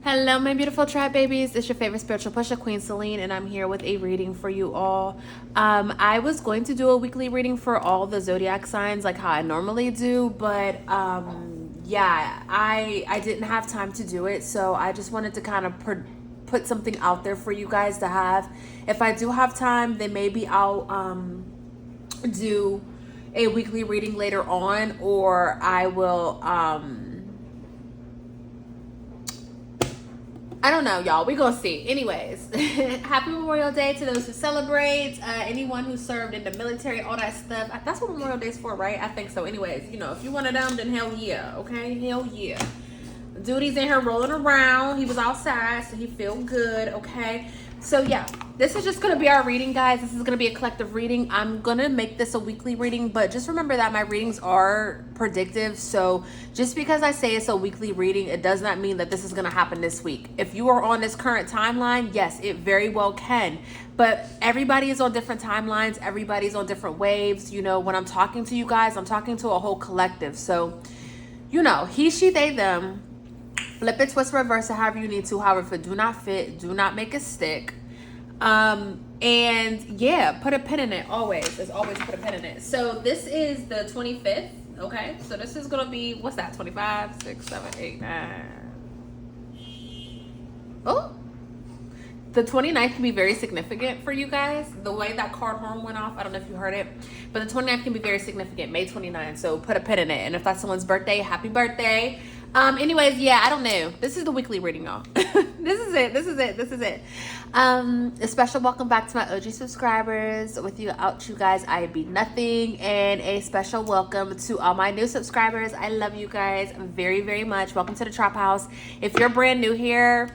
Hello, my beautiful tribe babies. It's your favorite spiritual pusher, Queen Celine, and I'm here with a reading for you all. I was going to do a weekly reading for all the zodiac signs like how I normally do, but yeah, I didn't have time to do it, so I just wanted to kind of put something out there for you guys to have. If I do have time, then maybe I'll do a weekly reading later on, or I will I don't know, y'all. We're gonna see. Anyways, happy Memorial Day to those who celebrate, anyone who served in the military, all that stuff. That's what Memorial Day is for, right? I think so. Anyways, you know, if you're one of them, then hell yeah, okay? Hell yeah. Duty's in here rolling around. He was outside, so he feel good, okay? So yeah, this is just gonna be our reading, guys. This is gonna be a collective reading. I'm gonna make this a weekly reading, but just remember that my readings are predictive. So just because I say it's a weekly reading, it does not mean that this is gonna happen this week. If you are on this current timeline, yes, it very well can. But everybody is on different timelines. Everybody's on different waves. You know, when I'm talking to you guys, I'm talking to a whole collective. So, you know, he, she, they, them. Flip it, twist, reverse it, however you need to. However, if it do not fit, do not make it stick. And yeah, put a pin in it. Always. As always, put a pin in it. So this is the 25th. Okay. So this is going to be, what's that? 25, 6, 7, 8, 9. Oh. The 29th can be very significant for you guys. The way that card horn went off, I don't know if you heard it, but the 29th can be very significant. May 29th. So put a pin in it. And if that's someone's birthday, happy birthday. Anyways, yeah, I don't know. This is the weekly reading, y'all. This is it. A special welcome back to my OG subscribers. Without you guys, I'd be nothing. And a special welcome to all my new subscribers. I love you guys very, very much. Welcome to the Traphouse. If you're brand new here,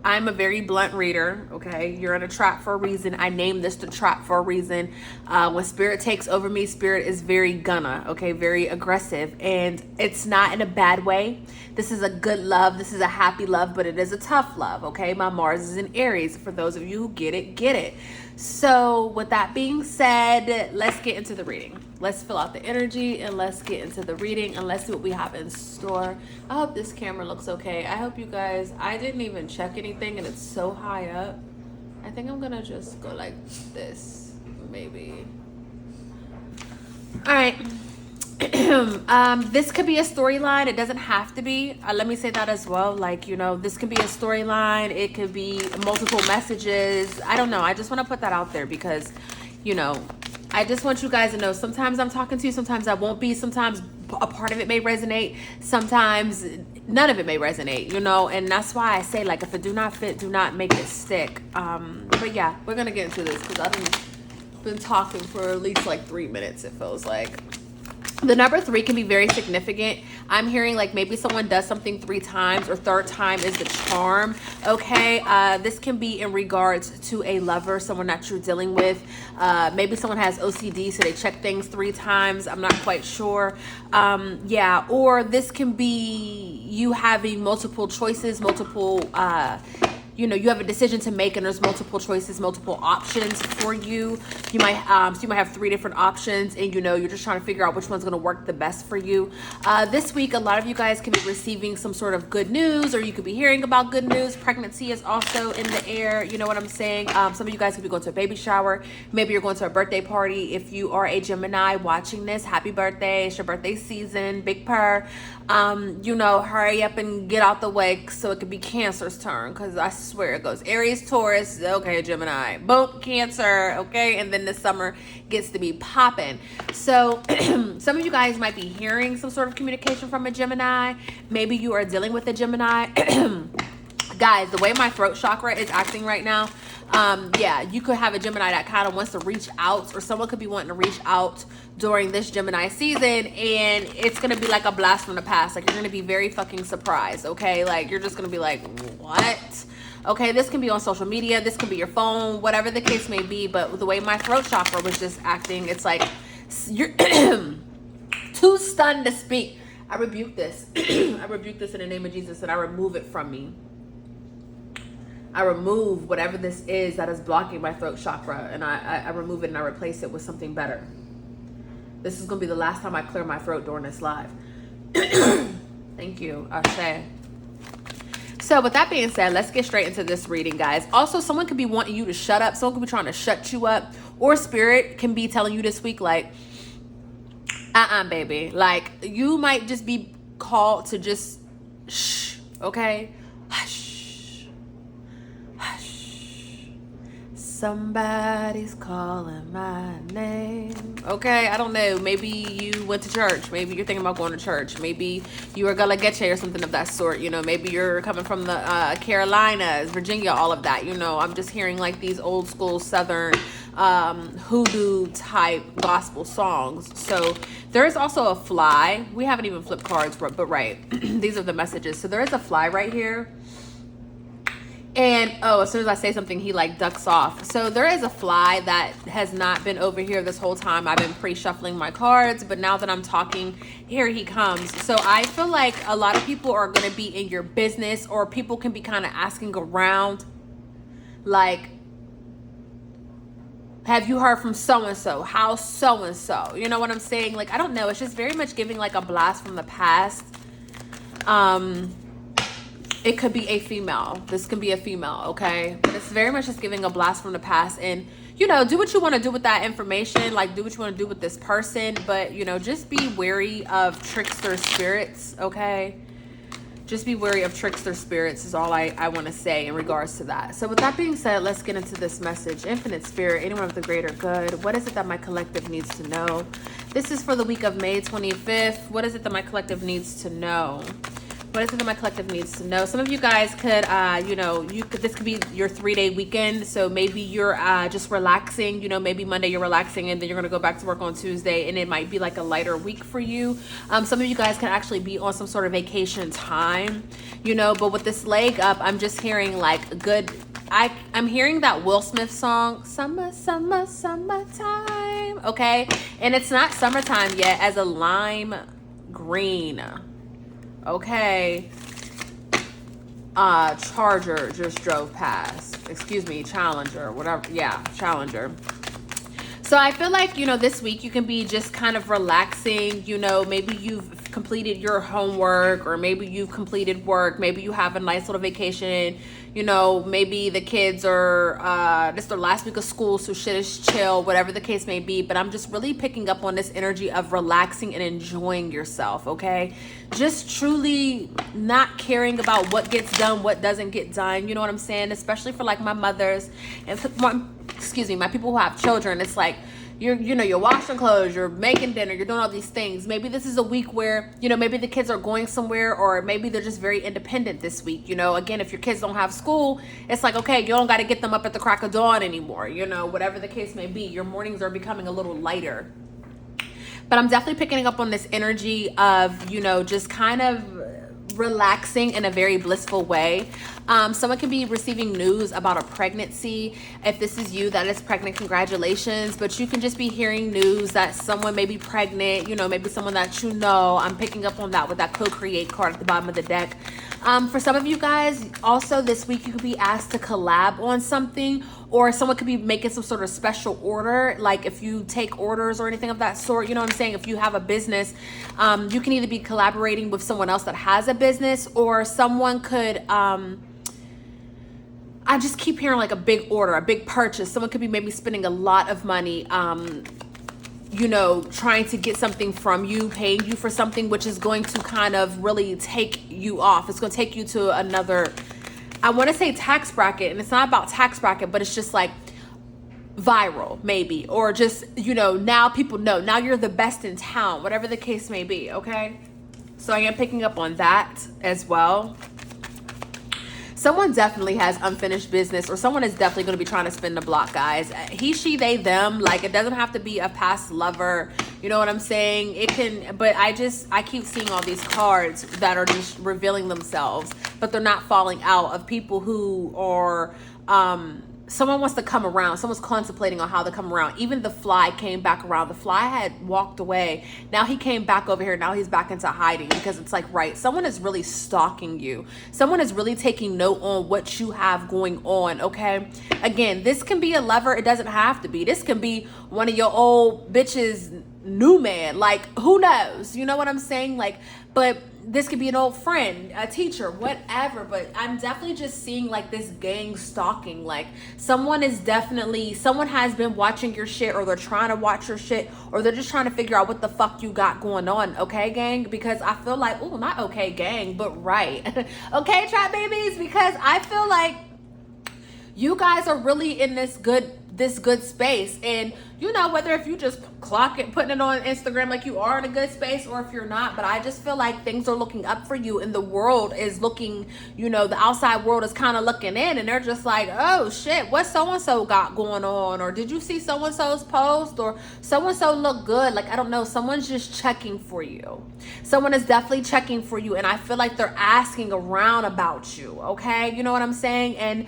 I'm a very blunt reader, okay? You're in a trap for a reason. I named this the trap for a reason. When spirit takes over me, spirit is very gonna, okay? Very aggressive. And it's not in a bad way. This is a good love. This is a happy love, but it is a tough love, okay? My Mars is in Aries. For those of you who get it, get it. So with that being said, let's get into the reading. Let's fill out the energy and let's get into the reading and let's see what we have in store. I hope this camera looks okay. I hope you guys, I didn't even check anything and it's so high up. I think I'm gonna just go like this, maybe. All right. This could be a storyline. It doesn't have to be. Let me say that as well. Like, you know, this could be a storyline. It could be multiple messages. I don't know. I just want to put that out there because, you know, I just want you guys to know sometimes I'm talking to you, sometimes I won't be, sometimes a part of it may resonate, sometimes none of it may resonate, you know, and that's why I say, like, if it do not fit, do not make it stick. But yeah, we're gonna get into this because I've been talking for at least like 3 minutes, it feels like. The number 3 can be very significant. I'm hearing like maybe someone does something 3 times or third time is the charm. Okay. This can be in regards to a lover, someone that you're dealing with. Maybe someone has OCD, so they check things 3 times. I'm not quite sure. Yeah. Or this can be you having multiple choices, multiple, you know, you have a decision to make and there's multiple choices, multiple options for you. You might, so you might have 3 different options and, you know, you're just trying to figure out which one's going to work the best for you. This week, a lot of you guys can be receiving some sort of good news or you could be hearing about good news. Pregnancy is also in the air. You know what I'm saying? Some of you guys could be going to a baby shower. Maybe you're going to a birthday party. If you are a Gemini watching this, happy birthday. It's your birthday season. Big purr. You know, hurry up and get out the way so it could be Cancer's turn because I swear it goes Aries, Taurus, okay, Gemini, boom, Cancer, okay, and then the summer gets to be popping. So some of you guys might be hearing some sort of communication from a Gemini. Maybe you are dealing with a Gemini. Guys, the way my throat chakra is acting right now, yeah, you could have a Gemini that kind of wants to reach out, or someone could be wanting to reach out during this Gemini season, and it's gonna be like a blast from the past. Like, you're gonna be very fucking surprised, okay? Like, you're just gonna be like, what? Okay, this can be on social media, this can be your phone, whatever the case may be. But the way my throat chakra was just acting, it's like you're too stunned to speak. I rebuke this. I rebuke this in the name of Jesus, and I remove it from me. I remove whatever this is that is blocking my throat chakra, and I remove it and I replace it with something better. This is going to be the last time I clear my throat during this live. Thank you, Ashe. So with that being said, let's get straight into this reading, guys. Also, someone could be wanting you to shut up. Someone could be trying to shut you up. Or spirit can be telling you this week, like, baby. Like, you might just be called to just shh, okay? Hush. Hush. Somebody's calling my name. Okay, I don't know. Maybe you went to church. Maybe you're thinking about going to church. Maybe you are gonna get you or something of that sort. You know, maybe you're coming from the Carolinas, Virginia, all of that. You know, I'm just hearing like these old school Southern hoodoo type gospel songs. So there is also a fly. We haven't even flipped cards, but right. These are the messages. So there is a fly right here. And, oh, as soon as I say something, he like ducks off. So there is a fly that has not been over here this whole time. I've been pre-shuffling my cards, but now that I'm talking, here he comes. So I feel like a lot of people are going to be in your business, or people can be kind of asking around, like, have you heard from so-and-so? How's so-and-so? You know what I'm saying? Like, I don't know. It's just very much giving like a blast from the past. It could be a female. This can be a female, okay? But it's very much just giving a blast from the past. And, you know, do what you want to do with that information. Like, do what you want to do with this person. But, you know, just be wary of trickster spirits, okay? Just be wary of trickster spirits is all I want to say in regards to that. So with that being said, let's get into this message. Infinite Spirit, anyone of the greater good, what is it that my collective needs to know? This is for the week of May 25th. What is it that my collective needs to know? What is it that my collective needs to know? Some of you guys could, you know, this could be your 3-day weekend. So maybe you're just relaxing, you know, maybe Monday you're relaxing and then you're going to go back to work on Tuesday, and it might be like a lighter week for you. Some of you guys can actually be on some sort of vacation time, you know, but with this leg up, I'm just hearing like good, I'm hearing that Will Smith song, Summer, Summer, Summertime, okay? And it's not summertime yet, as a lime green. Okay. Charger just drove past. Excuse me, Challenger, whatever. Yeah, Challenger. So I feel like, you know, this week you can be just kind of relaxing. You know, maybe you've completed your homework, or maybe you've completed work. Maybe you have a nice little vacation. You know, maybe the kids are, this is their last week of school, so shit is chill, whatever the case may be. But I'm just really picking up on this energy of relaxing and enjoying yourself, okay? Just truly not caring about what gets done, what doesn't get done. You know what I'm saying? Especially for like my mothers and, excuse me, my people who have children. It's like, you're washing clothes, you're making dinner, you're doing all these things. Maybe this is a week where, you know, maybe the kids are going somewhere, or maybe they're just very independent this week. You know, again, if your kids don't have school, it's like, okay, you don't got to get them up at the crack of dawn anymore. You know, whatever the case may be, your mornings are becoming a little lighter. But I'm definitely picking up on this energy of, you know, just kind of relaxing in a very blissful way. Someone can be receiving news about a pregnancy. If this is you that is pregnant, congratulations. But you can just be hearing news that someone may be pregnant, you know, maybe someone that you know. I'm picking up on that with that co-create card at the bottom of the deck. For some of you guys, also this week, you could be asked to collab on something, or someone could be making some sort of special order. Like if you take orders or anything of that sort, you know what I'm saying? If you have a business, you can either be collaborating with someone else that has a business, or someone could, I just keep hearing like a big order, a big purchase. Someone could be maybe spending a lot of money, you know, trying to get something from you, paying you for something, which is going to kind of really take you off. It's going to take you to another, I want to say tax bracket, and it's not about tax bracket, but it's just like viral maybe, or just, you know, now people know, now you're the best in town, whatever the case may be, okay? So I am picking up on that as well. Someone definitely has unfinished business, or someone is definitely going to be trying to spin the block, guys. He, she, they, them. Like, it doesn't have to be a past lover. You know what I'm saying? It can, but I keep seeing all these cards that are just revealing themselves, but they're not falling out, of people who are, someone wants to come around. Someone's contemplating on how to come around. Even the fly came back around. The fly had walked away. Now he came back over here. Now he's back into hiding, because it's like, right, someone is really stalking you. Someone is really taking note on what you have going on, okay? Again, this can be a lover. It doesn't have to be. This can be one of your old bitches, new man. Like, who knows? You know what I'm saying? Like, but this could be an old friend, a teacher, whatever. But I'm definitely just seeing like this gang stalking. Like, someone has been watching your shit, or they're trying to watch your shit, or they're just trying to figure out what the fuck you got going on. Okay, gang? Because I feel like, oh, not okay, gang, but right. Okay, trap babies, because I feel like you guys are really in this good space. And you know, whether if you just clock it, putting it on Instagram like you are in a good space, or if you're not, but I just feel like things are looking up for you, and the world is looking, you know, the outside world is kind of looking in, and they're just like, oh shit, what so-and-so got going on? Or did you see so-and-so's post? Or so-and-so look good. Like, I don't know, someone's just checking for you. Someone is definitely checking for you, and I feel like they're asking around about you. Okay, you know what I'm saying? And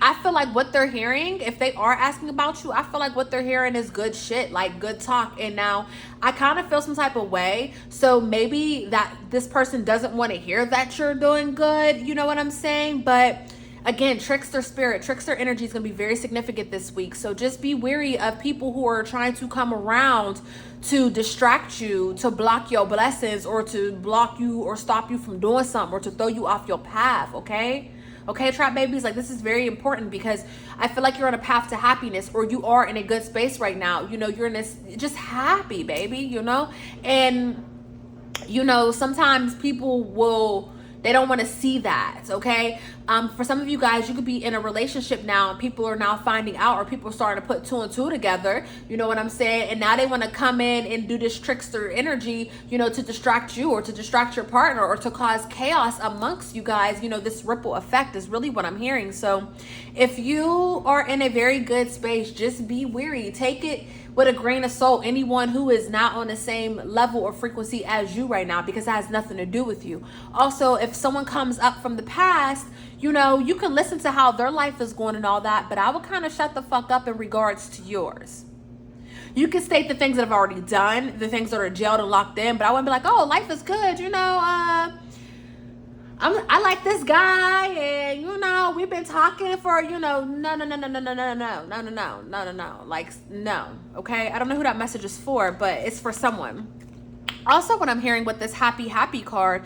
I feel like what they're hearing, if they are asking about you, I feel like what they're hearing is good shit, like good talk. And now I kind of feel some type of way. So maybe that this person doesn't want to hear that you're doing good. You know what I'm saying? But again, trickster spirit, trickster energy is going to be very significant this week. So just be wary of people who are trying to come around to distract you, to block your blessings, or to block you or stop you from doing something, or to throw you off your path. Okay? Okay, trap babies, like this is very important, because I feel like you're on a path to happiness, or you are in a good space right now. You know, you're in this just happy, baby, you know? And, you know, sometimes people they don't want to see that, okay? For some of you guys, you could be in a relationship now, and people are now finding out, or people are starting to put two and two together, you know what I'm saying? And now they want to come in and do this trickster energy, you know, to distract you, or to distract your partner, or to cause chaos amongst you guys. You know, this ripple effect is really what I'm hearing. So if you are in a very good space, just be wary. Take it with a grain of salt, anyone who is not on the same level or frequency as you right now, because that has nothing to do with you. Also, if someone comes up from the past, you know, you can listen to how their life is going and all that, but I would kind of shut the fuck up in regards to yours. You can state the things that I've already done, the things that are jailed and locked in, but I wouldn't be like, oh, life is good, you know, I like this guy, and you know, we've been talking for, you know, no, like, no, okay? I don't know who that message is for, but it's for someone. Also, what I'm hearing with this happy card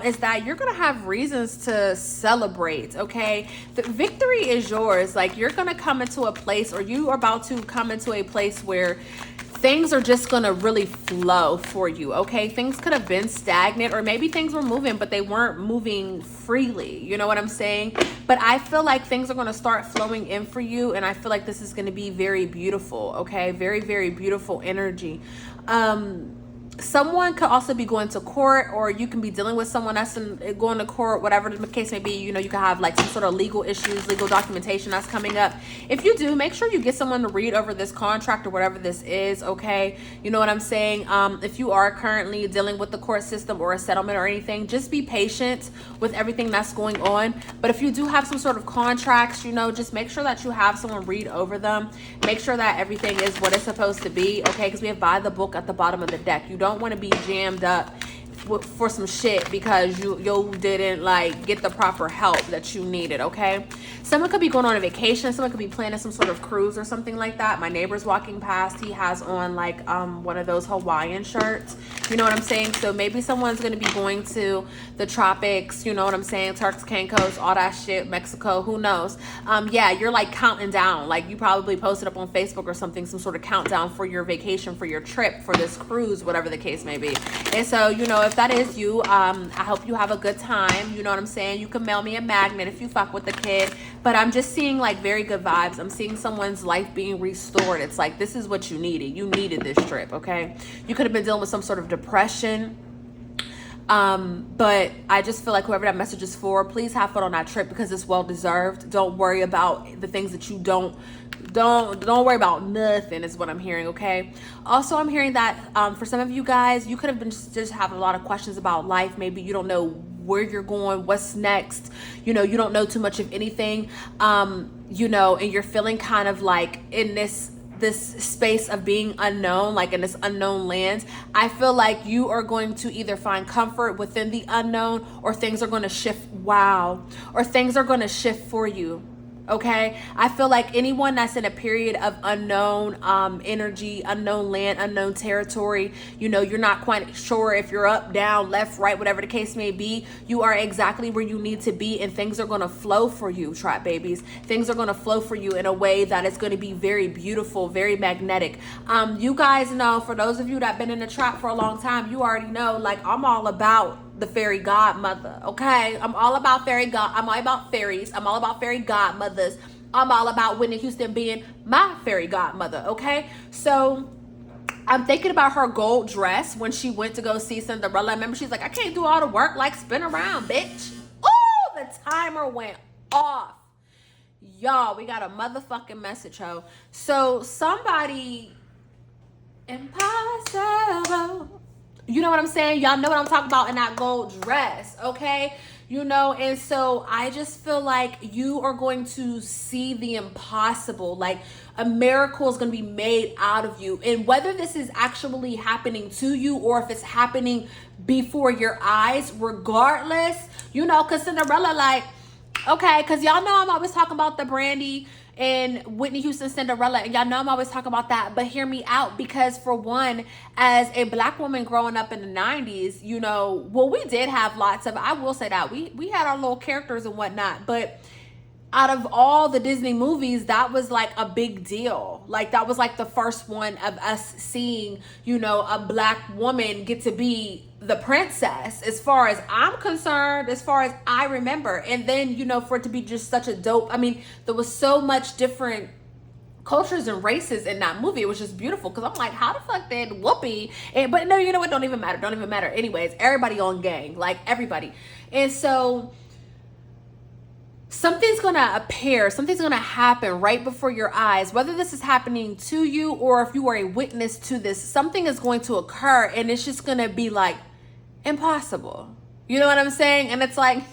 is that you're gonna have reasons to celebrate, okay? The victory is yours. Like, you're gonna come into a place, or you are about to come into a place where things are just gonna really flow for you, okay? Things could have been stagnant, or maybe things were moving, but they weren't moving freely. You know what I'm saying? But I feel like things are gonna start flowing in for you, and I feel like this is gonna be very beautiful, okay? Very, very beautiful energy. Someone could also be going to court, or you can be dealing with someone that's going to court, whatever the case may be. You know, you can have like some sort of legal issues, legal documentation that's coming up. If you do, make sure you get someone to read over this contract or whatever this is, okay? You know what I'm saying? If you are currently dealing with the court system or a settlement or anything, just be patient with everything that's going on. But if you do have some sort of contracts, you know, just make sure that you have someone read over them. Make sure that everything is what it's supposed to be, okay? Because we have by the book at the bottom of the deck. You don't want to be jammed up for some shit because you didn't like get the proper help that you needed, okay? Someone could be going on a vacation. Someone could be planning some sort of cruise or something like that. My neighbor's walking past. He has on like one of those Hawaiian shirts. You know what I'm saying? So maybe someone's going to be going to the tropics, you know what I'm saying? Turks, Cancos, all that shit, Mexico, who knows? Yeah, you're like counting down. Like, you probably posted up on Facebook or something, some sort of countdown for your vacation, for your trip, for this cruise, whatever the case may be. And so, you know, if that is you, I hope you have a good time. You know what I'm saying? You can mail me a magnet if you fuck with the kid. But I'm just seeing like very good vibes. I'm seeing someone's life being restored. It's like, this is what you needed. You needed this trip, okay? You could have been dealing with some sort of depression. But I just feel like whoever that message is for, please have fun on that trip because it's well deserved. Don't worry about the things that you don't worry about nothing is what I'm hearing, okay? Also, I'm hearing that for some of you guys, you could have been just having a lot of questions about life. Maybe you don't know where you're going, what's next. You know, you don't know too much of anything, you know, and you're feeling kind of like in this space of being unknown, like in this unknown land. I feel like you are going to either find comfort within the unknown, or things are going to shift. Wow. Or things are going to shift for you. Okay, I feel like anyone that's in a period of unknown energy, unknown land, unknown territory, you know, you're not quite sure if you're up, down, left, right, whatever the case may be, you are exactly where you need to be, and things are going to flow for you, trap babies. Things are going to flow for you in a way that is going to be very beautiful, very magnetic. You guys know, for those of you that have been in the trap for a long time, you already know, like, I'm all about the fairy godmother. Okay, I'm all about I'm all about fairies. I'm all about fairy godmothers. I'm all about Whitney Houston being my fairy godmother. Okay, so I'm thinking about her gold dress when she went to go see Cinderella. Remember, she's like, I can't do all the work, like spin around, bitch. Oh, the timer went off. Y'all, we got a motherfucking message, ho. So somebody, impossible. You know what I'm saying? Y'all know what I'm talking about in that gold dress, okay? You know, and so I just feel like you are going to see the impossible. Like, a miracle is going to be made out of you. And whether this is actually happening to you or if it's happening before your eyes, regardless, you know, because Cinderella, like, okay, because y'all know I'm always talking about the Brandy and Whitney Houston Cinderella, and y'all know I'm always talking about that, but hear me out, because for one, as a black woman growing up in the 90s, you know, well, we did have lots of, I will say that, we had our little characters and whatnot, but out of all the Disney movies, that was like a big deal. Like, that was like the first one of us seeing, you know, a black woman get to be the princess, as far as I'm concerned, as far as I remember. And then, you know, for it to be just such a dope, I mean, there was so much different cultures and races in that movie. It was just beautiful, because I'm like, how the fuck did Whoopi, and but no, you know what, don't even matter. Anyways, everybody on gang, like everybody. And so something's gonna appear, something's gonna happen right before your eyes, whether this is happening to you or if you are a witness to this. Something is going to occur, and it's just gonna be like impossible. You know what I'm saying? And it's like,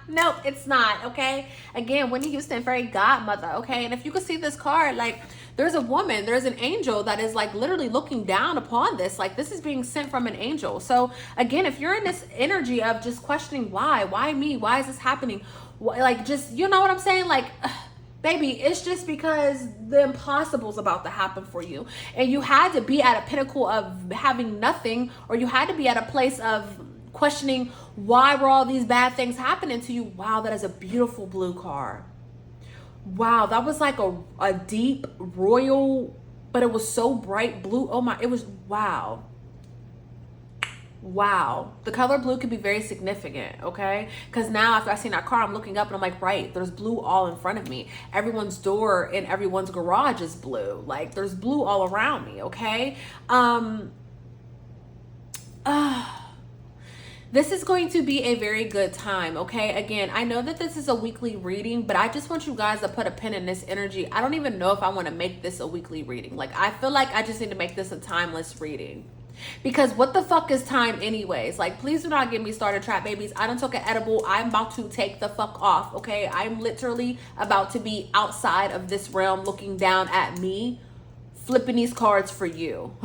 nope, it's not. Okay, again, Whitney Houston, fairy godmother. Okay, and if you could see this card, like, there's a woman, there's an angel that is like literally looking down upon this. Like, this is being sent from an angel. So again, if you're in this energy of just questioning why me, why is this happening, like, just, you know what I'm saying, like, baby, it's just because the impossible's about to happen for you, and you had to be at a pinnacle of having nothing, or you had to be at a place of questioning, why were all these bad things happening to you? Wow, that is a beautiful blue card. Wow, that was like a deep royal, but it was so bright blue. Oh my, it was, wow. Wow, the color blue could be very significant, okay? Because now after I seen that car, I'm looking up and I'm like, right, there's blue all in front of me. Everyone's door in everyone's garage is blue. Like, there's blue all around me, okay? This is going to be a very good time, okay? Again, I know that this is a weekly reading, but I just want you guys to put a pin in this energy. I don't even know if I want to make this a weekly reading. Like, I feel like I just need to make this a timeless reading. Because what the fuck is time anyways? Like, please do not get me started, trap babies. I done took an edible. I'm about to take the fuck off, okay? I'm literally about to be outside of this realm looking down at me, flipping these cards for you.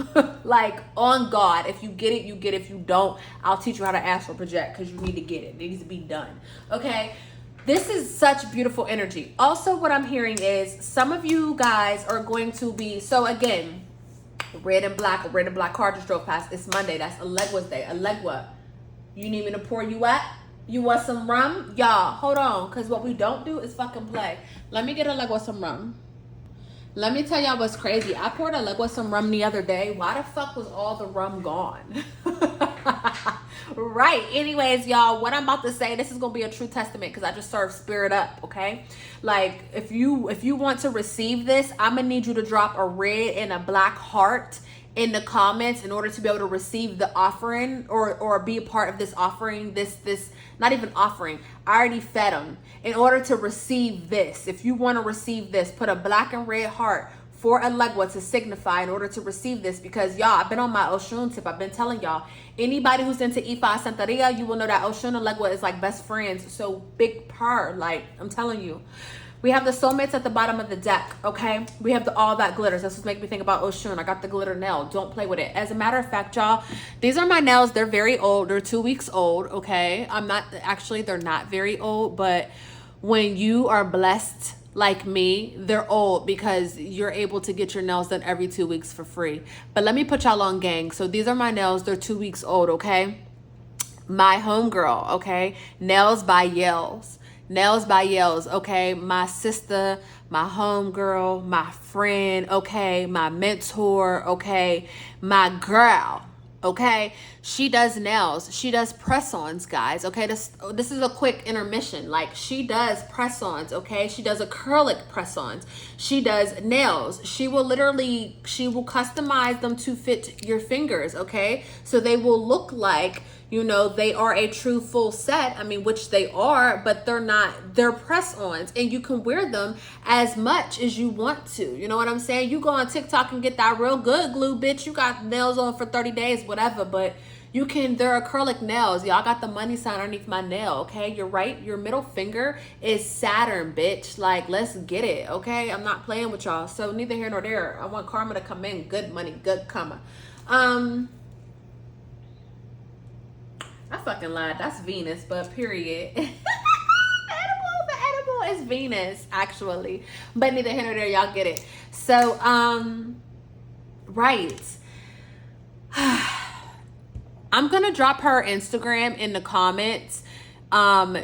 Like, on God, if you get it, you get it. If you don't, I'll teach you how to astral project, because you need to get it. It needs to be done, okay? This is such beautiful energy. Also, what I'm hearing is some of you guys are going to be, so again, red and black card just drove past. It's Monday. That's Allegua's day. Allegua, you need me to pour you up? You want some rum? Y'all, hold on, because what we don't do is fucking play. Let me get Allegua some rum. Let me tell y'all what's crazy. I poured Allegua some rum the other day. Why the fuck was all the rum gone? Right. Anyways, y'all, what I'm about to say, this is going to be a true testament, because I just served spirit up, okay? Like, if you want to receive this, I'm going to need you to drop a red and a black heart in the comments in order to be able to receive the offering, or be a part of this offering, this not even offering, I already fed them. In order to receive this, if you want to receive this, put a black and red heart for Allegua to signify in order to receive this. Because y'all, I've been on my Oshun tip. I've been telling y'all, anybody who's into Ifa Santeria, you will know that Oshun and Allegua is like best friends. So big purr, like, I'm telling you. We have the soulmates at the bottom of the deck, okay? We have all that glitters. That's what's making me think about Oshun. I got the glitter nail. Don't play with it. As a matter of fact, y'all, these are my nails. They're very old. They're 2 weeks old, okay? They're not very old, but when you are blessed like me, they're old because you're able to get your nails done every 2 weeks for free. But let me put y'all on gang. So these are my nails. They're 2 weeks old, okay? My homegirl, okay? Nails by Yales. Nails by Yales, okay? My sister, my homegirl, my friend, okay? My mentor, okay? My girl, okay? She does nails. She does press-ons, guys, okay? This is a quick intermission. Like, she does press-ons, okay? She does acrylic press-ons. She does nails. She will customize them to fit your fingers, okay? So they will look like, you know, they are a true full set. I mean, which they are, but they're press-ons, and you can wear them as much as you want to. You know what I'm saying? You go on TikTok and get that real good glue, bitch. You got nails on for 30 days, whatever, but they're acrylic nails. Y'all got the money sign underneath my nail, okay? You're right. Your middle finger is Saturn, bitch. Like, let's get it, okay? I'm not playing with y'all. So neither here nor there. I want karma to come in. Good money, good karma. I fucking lied. That's Venus, but period. The edible is Venus, actually. But neither here nor there, y'all get it. So, right. I'm gonna drop her Instagram in the comments. I'm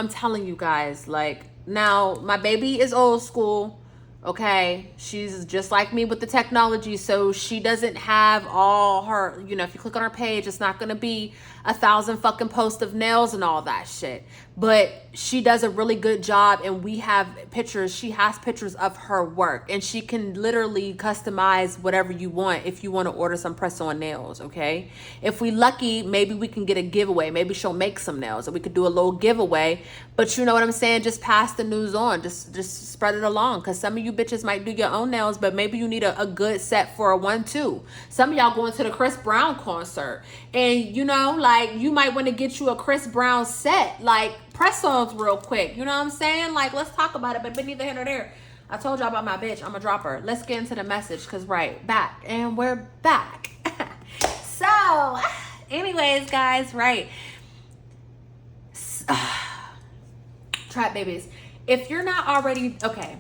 telling you guys, like, now my baby is old school. Okay, she's just like me with the technology, so she doesn't have all her, you know, if you click on her page, it's not gonna be 1,000 fucking posts of nails and all that shit. But she does a really good job, and we have pictures. She has pictures of her work, and she can literally customize whatever you want if you want to order some press-on nails, okay? If we lucky, maybe we can get a giveaway. Maybe she'll make some nails, or we could do a little giveaway. But you know what I'm saying? Just pass the news on. Just spread it along, because some of you bitches might do your own nails, but maybe you need a good set for a 1-2. Some of y'all going to the Chris Brown concert, and you know, like, you might want to get you a Chris Brown set, like press-ons real quick. You know what I'm saying? Like, let's talk about it, but neither here nor there. I told y'all about my bitch. I'm gonna drop her. Let's get into the message, because back, and we're back. So anyways, guys, right, trap babies, if you're not already okay,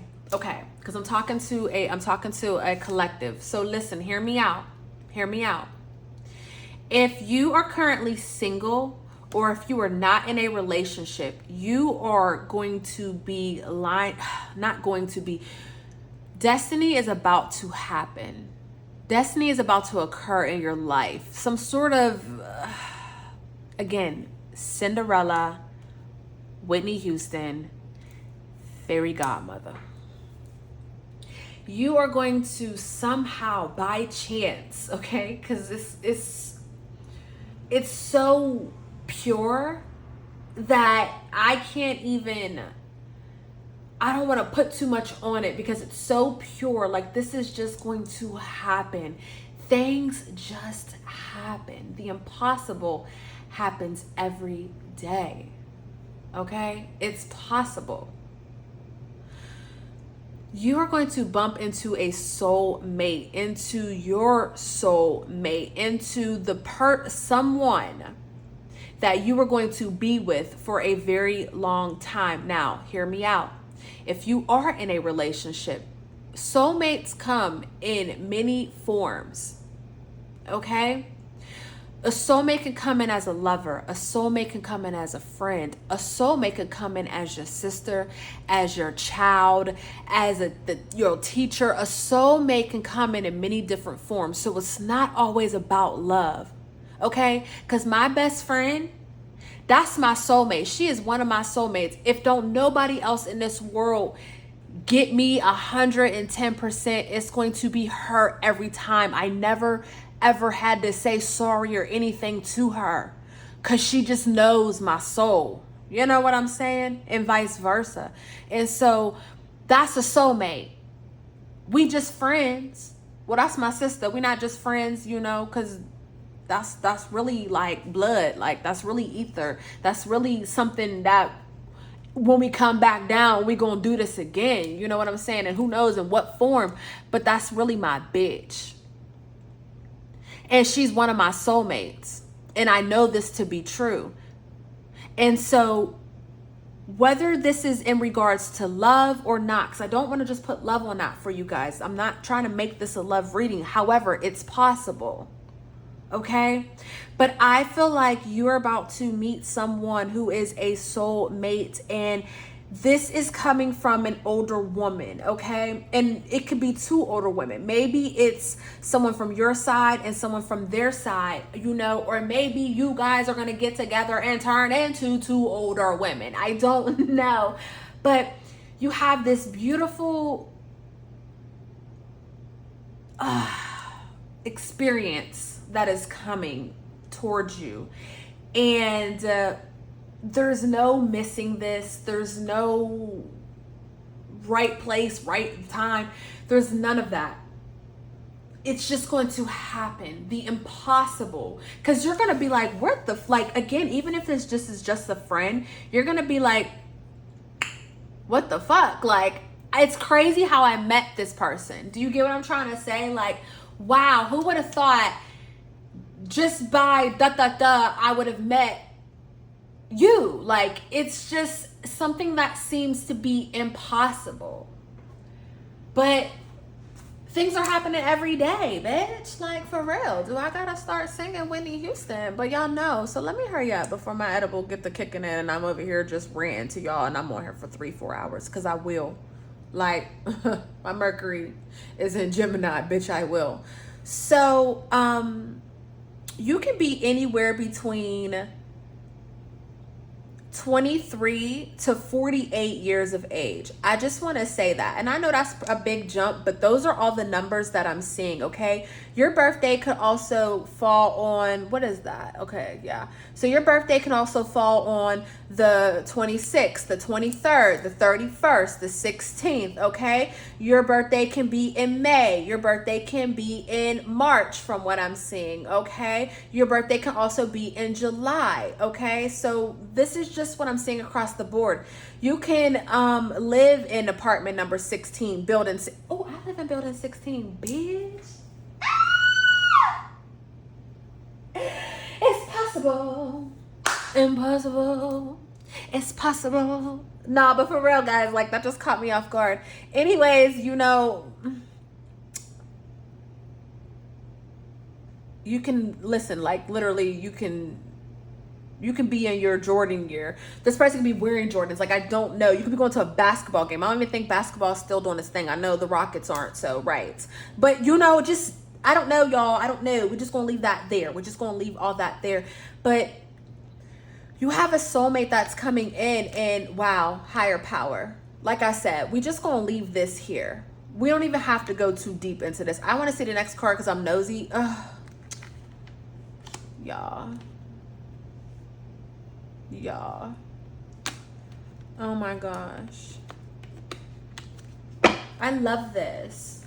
because I'm talking to a collective. So listen, hear me out. If you are currently single, or if you are not in a relationship, you are going to be destiny is about to happen. Destiny is about to occur in your life. Some sort of, again, Cinderella, Whitney Houston, fairy godmother. You are going to somehow, by chance, okay, because it's so pure that I don't want to put too much on it, because it's so pure. Like, this is just going to happen. Things just happen. The impossible happens every day. Okay? It's possible. You are going to bump into a soulmate, into your soulmate, into someone that you are going to be with for a very long time. Now, hear me out. If you are in a relationship, soulmates come in many forms, okay? A soulmate can come in as a lover. A soulmate can come in as a friend. A soulmate can come in as your sister, as your child, as your teacher. A soulmate can come in many different forms. So it's not always about love, okay? Because my best friend, that's my soulmate. She is one of my soulmates. If don't nobody else in this world get me 110%, it's going to be her every time. I never ever had to say sorry or anything to her, because she just knows my soul. You know what I'm saying? And vice versa. And so that's a soulmate. We just friends. Well, that's my sister. We're not just friends, you know, because that's really like blood. Like, that's really ether. That's really something that when we come back down, we're going to do this again. You know what I'm saying? And who knows in what form, but that's really my bitch. And she's one of my soulmates. And I know this to be true. And so whether this is in regards to love or not, because I don't want to just put love on that for you guys. I'm not trying to make this a love reading. However, it's possible. Okay? But I feel like you're about to meet someone who is a soul mate, and this is coming from an older woman, okay? And it could be two older women. Maybe it's someone from your side and someone from their side, you know, or maybe you guys are going to get together and turn into two older women. I don't know. But you have this beautiful experience that is coming towards you. And there's no missing this. There's no right place, right time. There's none of that. It's just going to happen. The impossible. Because you're going to be like, what the, like, again, even if this just is just a friend, you're going to be like, what the fuck? Like, it's crazy how I met this person. Do you get what I'm trying to say? Like, wow, who would have thought just by I would have met you? Like, it's just something that seems to be impossible, but things are happening every day, bitch. Like, for real. Do I gotta start singing Whitney Houston? But y'all know, so let me hurry up before my edible get the kicking in and I'm over here just ranting to y'all and I'm on here for 3-4 hours, because I will. Like, my Mercury is in Gemini, bitch, I will. So you can be anywhere between 23 to 48 years of age. I just want to say that. And I know that's a big jump, but those are all the numbers that I'm seeing, okay? Your birthday could also fall on, what is that? Okay, yeah. So your birthday can also fall on the 26th, the 23rd, the 31st, the 16th, okay? Your birthday can be in May. Your birthday can be in March from what I'm seeing, okay? Your birthday can also be in July, okay? So this is just what I'm seeing across the board. You can live in apartment number 16, building, oh, I live in building 16, bitch. It's possible. Impossible. It's possible. Nah, but for real, guys, like, that just caught me off guard. Anyways, you know, you can listen, like, literally you can be in your Jordan gear. This person can be wearing Jordans. Like, I don't know. You could be going to a basketball game. I don't even think basketball is still doing its thing. I know the Rockets aren't, so right. But, you know, just, I don't know, y'all. I don't know. We're just going to leave that there. We're just going to leave all that there. But you have a soulmate that's coming in, and wow, higher power. Like I said, we just going to leave this here. We don't even have to go too deep into this. I want to see the next card because I'm nosy. Ugh. Y'all, oh my gosh, I love this.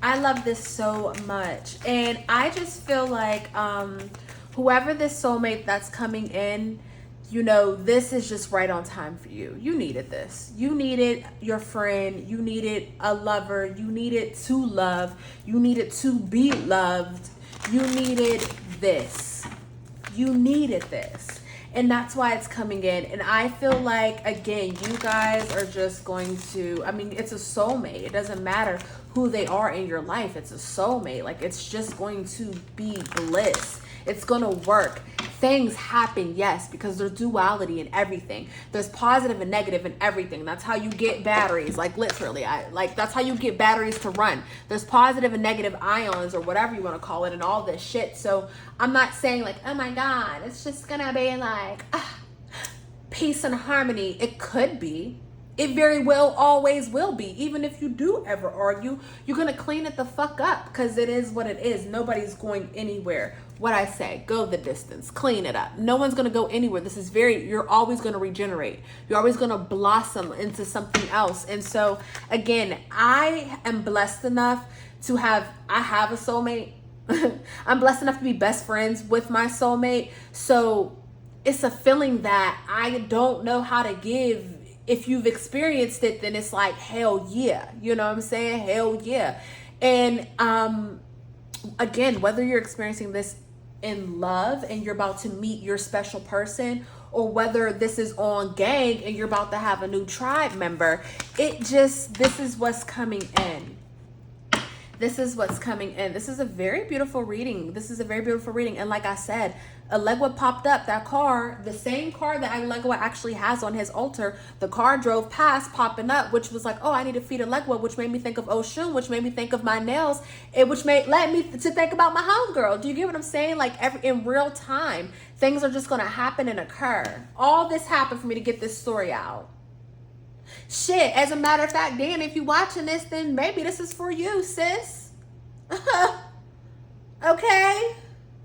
I love this so much. And I just feel like whoever this soulmate that's coming in, you know, this is just right on time for you. You needed this. You needed your friend. You needed a lover. You needed to love. You needed to be loved. You needed this. You needed this. And that's why it's coming in. And I feel like, again, you guys are just going to, I mean, it's a soulmate. It doesn't matter who they are in your life. It's a soulmate. Like, it's just going to be bliss. It's going to work. Things happen, yes, because there's duality in everything. There's positive and negative in everything. That's how you get batteries, like literally. That's how you get batteries to run. There's positive and negative ions, or whatever you want to call it, and all this shit. So I'm not saying like, oh my God, it's just gonna be like peace and harmony. It could be. It very well always will be. Even if you do ever argue, you're going to clean it the fuck up, because it is what it is. Nobody's going anywhere. What I say, go the distance, clean it up. No one's going to go anywhere. This is you're always going to regenerate. You're always going to blossom into something else. And so again, I am blessed enough to I have a soulmate. I'm blessed enough to be best friends with my soulmate. So it's a feeling that I don't know how to give. If you've experienced it, then it's like, hell yeah. You know what I'm saying? Hell yeah. And again, whether you're experiencing this in love and you're about to meet your special person, or whether this is on gang and you're about to have a new tribe member. This is what's coming in. This is what's coming in. This is a very beautiful reading. This is a very beautiful reading. And like I said, Alegua popped up, that car, the same car that Alegua actually has on his altar. The car drove past, popping up, which was like, oh, I need to feed Alegua, which made me think of Oshun, which made me think of my nails, which led me to think about my homegirl. Do you get what I'm saying? Like in real time, things are just going to happen and occur. All this happened for me to get this story out. Shit, as a matter of fact, Dan, if you're watching this, then maybe this is for you, sis. Okay?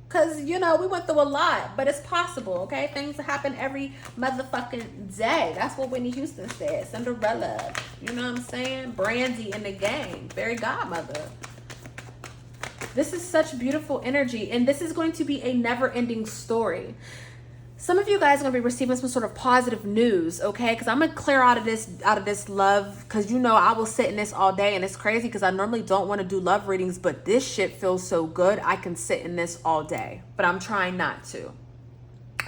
Because, you know, we went through a lot, but it's possible, okay? Things happen every motherfucking day. That's what Whitney Houston said. Cinderella. You know what I'm saying? Brandy in the game. Fairy godmother. This is such beautiful energy, and this is going to be a never-ending story. Some of you guys are going to be receiving some sort of positive news, okay? Because I'm going to clear out of this love, because you know I will sit in this all day, and it's crazy because I normally don't want to do love readings, but this shit feels so good. I can sit in this all day, but I'm trying not to.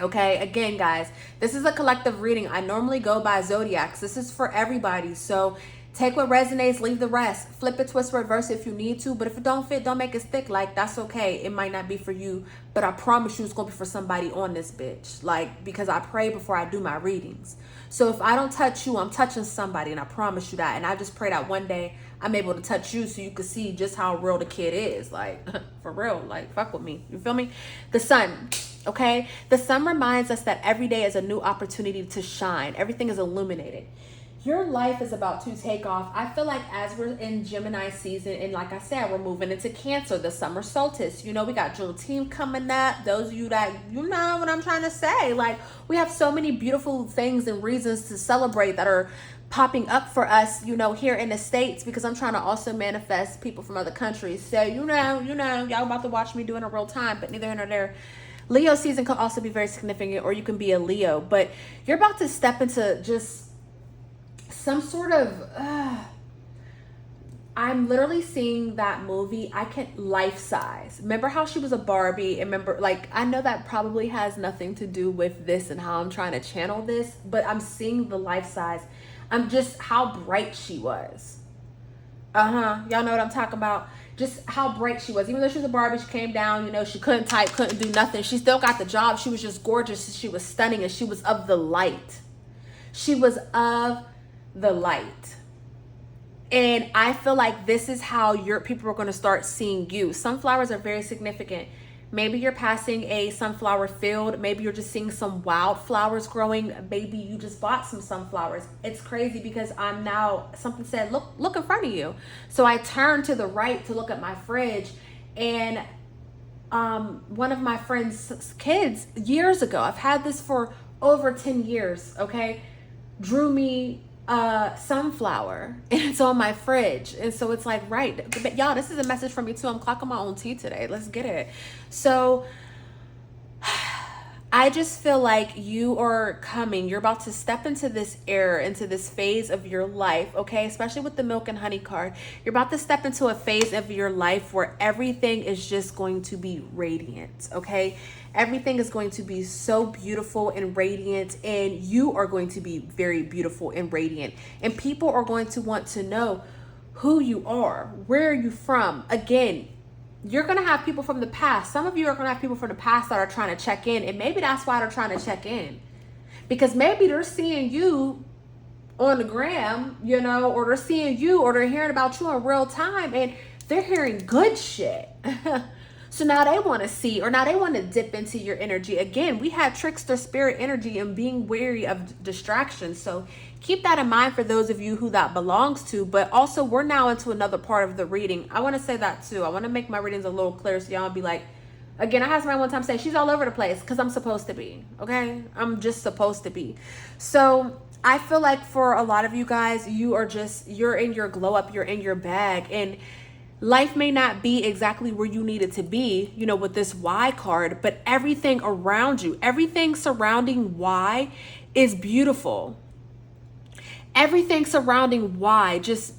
Okay, again, guys, this is a collective reading. I normally go by zodiacs. This is for everybody, so take what resonates, leave the rest. Flip it, twist, reverse if you need to. But if it don't fit, don't make it stick. Like, that's okay. It might not be for you. But I promise you it's going to be for somebody on this bitch. Like, because I pray before I do my readings. So if I don't touch you, I'm touching somebody. And I promise you that. And I just pray that one day I'm able to touch you so you can see just how real the kid is. Like, for real. Like, fuck with me. You feel me? The sun. Okay? The sun reminds us that every day is a new opportunity to shine. Everything is illuminated. Your life is about to take off. I feel like as we're in Gemini season, and like I said, we're moving into Cancer, the summer solstice. You know, we got Juneteenth coming up. Those of you that, you know what I'm trying to say. Like, we have so many beautiful things and reasons to celebrate that are popping up for us, you know, here in the States, because I'm trying to also manifest people from other countries. So, you know, y'all about to watch me do it in real time, but neither here nor there. Leo season could also be very significant, or you can be a Leo, but you're about to step into just some sort of I'm literally seeing that movie. I can life size. Remember how she was a Barbie? And remember, like, I know that probably has nothing to do with this and how I'm trying to channel this, but I'm seeing the life size. I'm just how bright she was. Y'all know what I'm talking about. Just how bright she was. Even though she was a Barbie, she came down, you know, she couldn't type, couldn't do nothing. She still got the job. She was just gorgeous. She was stunning, and she was of the light. She was of the light. And I feel like this is how your people are going to start seeing you. Sunflowers are very significant. Maybe you're passing a sunflower field. Maybe you're just seeing some wildflowers growing. Maybe you just bought some sunflowers. It's crazy because I'm now, something said, look in front of you. So I turned to the right to look at my fridge, and one of my friend's kids years ago, I've had this for over 10 years, okay, drew me sunflower, and it's on my fridge. And so it's like, right, but y'all, this is a message from me too. I'm clocking my own tea today. Let's get it. So I just feel like you are coming, you're about to step into this era, into this phase of your life, okay? Especially with the milk and honey card. You're about to step into a phase of your life where everything is just going to be radiant, okay? Everything is going to be so beautiful and radiant, and you are going to be very beautiful and radiant. And people are going to want to know who you are, where are you from. Again, you're going to have people from the past. Some of you are going to have people from the past that are trying to check in, and maybe that's why they're trying to check in. Because maybe they're seeing you on the gram, you know, or they're seeing you, or they're hearing about you in real time, and they're hearing good shit. So now they want to see, or now they want to dip into your energy. Again, we have trickster spirit energy and being wary of distractions. So keep that in mind for those of you who that belongs to. But also, we're now into another part of the reading. I want to say that too. I want to make my readings a little clearer so y'all be like, again, I had somebody one time say, she's all over the place, because I'm supposed to be, okay? I'm just supposed to be. So I feel like for a lot of you guys, you're in your glow up, you're in your bag, and life may not be exactly where you need it to be, you know, with this Y card, but everything around you, everything surrounding Y is beautiful. Everything surrounding Y, just,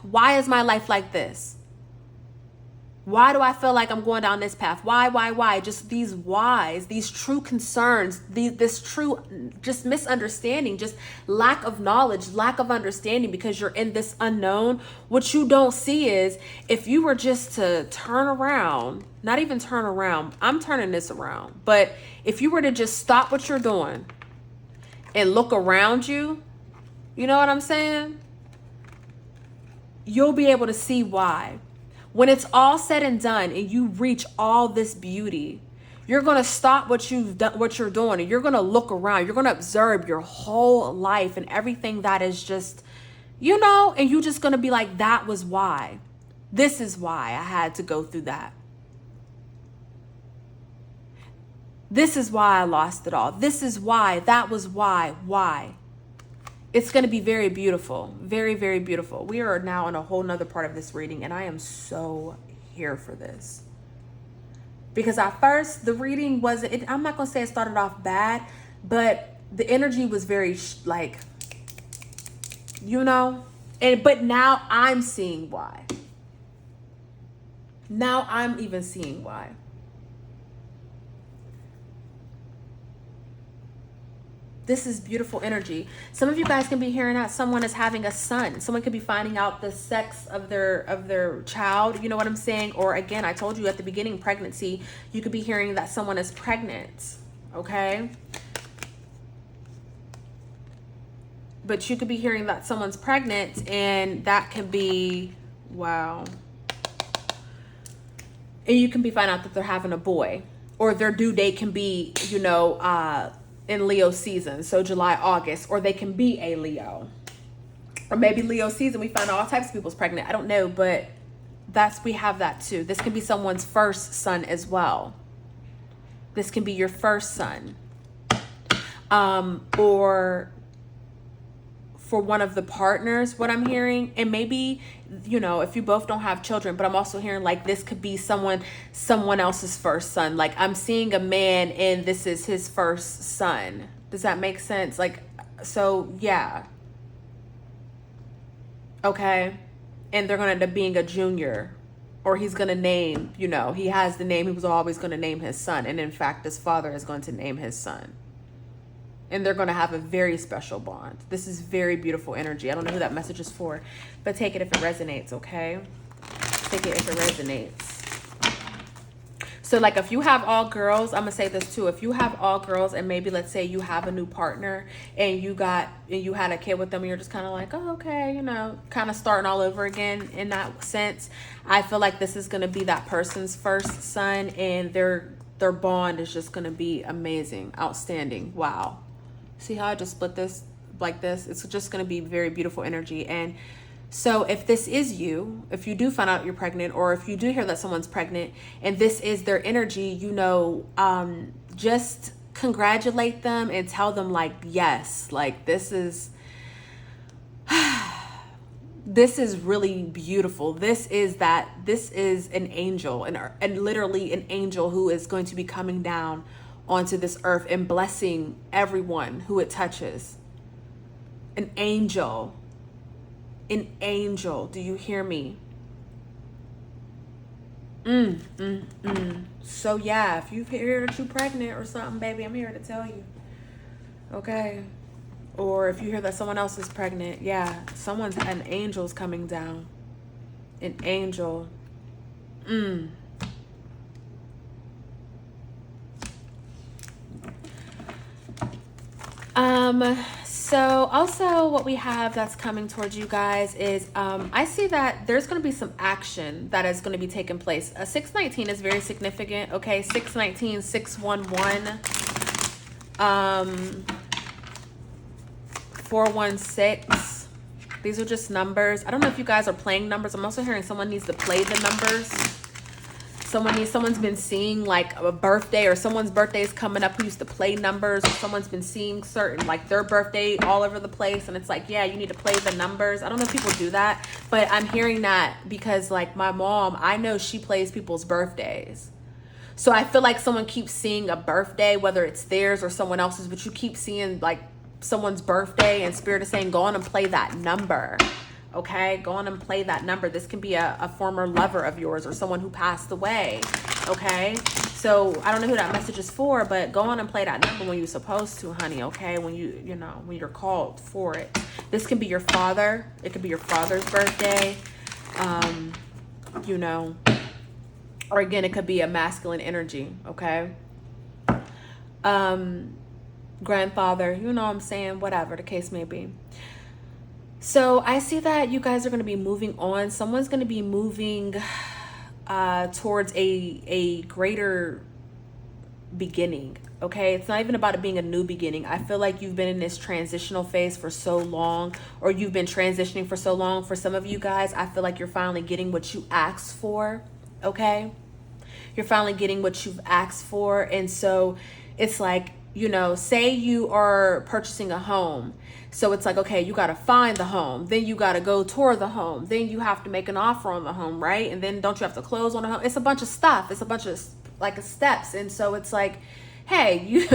why is my life like this? Why do I feel like I'm going down this path? Why? Just these whys, these true concerns, this true just misunderstanding, just lack of knowledge, lack of understanding, because you're in this unknown. What you don't see is, if you were just to turn around, not even turn around, I'm turning this around, but if you were to just stop what you're doing and look around you, you know what I'm saying? You'll be able to see why. When it's all said and done and you reach all this beauty, you're going to stop what you've done, what you're doing, and you're going to look around. You're going to observe your whole life and everything that is just, you know, and you're just going to be like, that was why. This is why I had to go through that. This is why I lost it all. This is why. That was why. It's going to be very beautiful. Very, very beautiful. We are now in a whole nother part of this reading, and I am so here for this. Because at first, the reading wasn't, I'm not going to say it started off bad, but the energy was very, like, you know, but now I'm seeing why. Now I'm even seeing why. This is beautiful energy. Some of you guys can be hearing that someone is having a son. Someone could be finding out the sex of their child. You know what I'm saying? Or again, I told you at the beginning, pregnancy. You could be hearing that someone is pregnant. Okay? But you could be hearing that someone's pregnant, and that can be, wow. And you can be finding out that they're having a boy, or their due date can be, you know, in Leo season, so July, August, or they can be a Leo, or maybe Leo season we find all types of people's pregnant. I don't know, but we have that too. This can be someone's first son as well. This can be your first son, or for one of the partners, what I'm hearing. And maybe, you know, if you both don't have children, but I'm also hearing like this could be someone else's first son. Like I'm seeing a man and this is his first son. Does that make sense? Like, so yeah. Okay. And they're going to end up being a junior, or he's going to name, you know, he has the name he was always going to name his son. And in fact, his father is going to name his son. And they're going to have a very special bond. This is very beautiful energy. I don't know who that message is for, but take it if it resonates, okay? Take it if it resonates. So like if you have all girls, I'm going to say this too. If you have all girls and maybe let's say you have a new partner and you had a kid with them and you're just kind of like, oh, okay, you know, kind of starting all over again in that sense. I feel like this is going to be that person's first son, and their bond is just going to be amazing, outstanding. Wow. See how I just split this like this? It's just going to be very beautiful energy. And so if this is you, if you do find out you're pregnant, or if you do hear that someone's pregnant and this is their energy, you know, just congratulate them and tell them like, yes, like this is really beautiful. This is an angel, and literally an angel who is going to be coming down onto this earth and blessing everyone who it touches. An angel. Do you hear me? So yeah, if you hear that you're pregnant or something, baby, I'm here to tell you. Okay. Or if you hear that someone else is pregnant, yeah, an angel's coming down. An angel. So also what we have that's coming towards you guys is, I see that there's going to be some action that is going to be taking place. 619 is very significant. Okay. 619, 611, 416. These are just numbers. I don't know if you guys are playing numbers. I'm also hearing someone needs to play the numbers. Someone's been seeing like a birthday, or someone's birthday is coming up who used to play numbers, or someone's been seeing certain like their birthday all over the place, and it's like, yeah, you need to play the numbers. I don't know if people do that, but I'm hearing that because like my mom, I know she plays people's birthdays. So I feel like someone keeps seeing a birthday, whether it's theirs or someone else's, but you keep seeing like someone's birthday, and Spirit is saying, go on and play that number. Okay, go on and play that number. This can be a former lover of yours or someone who passed away. Okay, so I don't know who that message is for, but go on and play that number when you're supposed to, honey. Okay, when you know, when you're called for it. This can be your father. It could be your father's birthday. You know, or again, it could be a masculine energy. Okay. Grandfather, you know what I'm saying, whatever the case may be. So I see that you guys are going to be moving on. Someone's going to be moving towards a greater beginning. Okay, it's not even about it being a new beginning. I feel like you've been in this transitional phase for so long, or you've been transitioning for so long. For some of you guys, I feel like you're finally getting what you asked for. Okay, you're finally getting what you've asked for. And so it's like, you know, say you are purchasing a home. So it's like, okay, you got to find the home. Then you got to go tour the home. Then you have to make an offer on the home, right? And then don't you have to close on the home? It's a bunch of stuff. It's a bunch of like steps. And so it's like, hey, you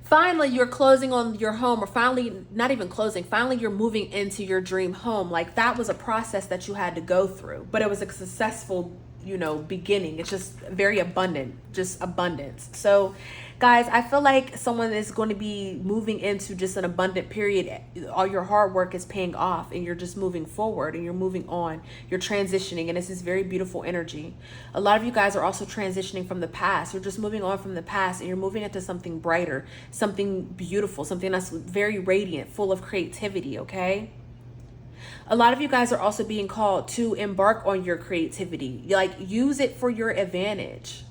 finally you're closing on your home, or finally, not even closing, finally you're moving into your dream home. Like that was a process that you had to go through, but it was a successful, you know, beginning. It's just very abundant, just abundance. So guys, I feel like someone is going to be moving into just an abundant period. All your hard work is paying off, and you're just moving forward and you're moving on. You're transitioning, and this is very beautiful energy. A lot of you guys are also transitioning from the past. You're just moving on from the past, and you're moving into something brighter, something beautiful, something that's very radiant, full of creativity, okay? A lot of you guys are also being called to embark on your creativity. Like, use it for your advantage.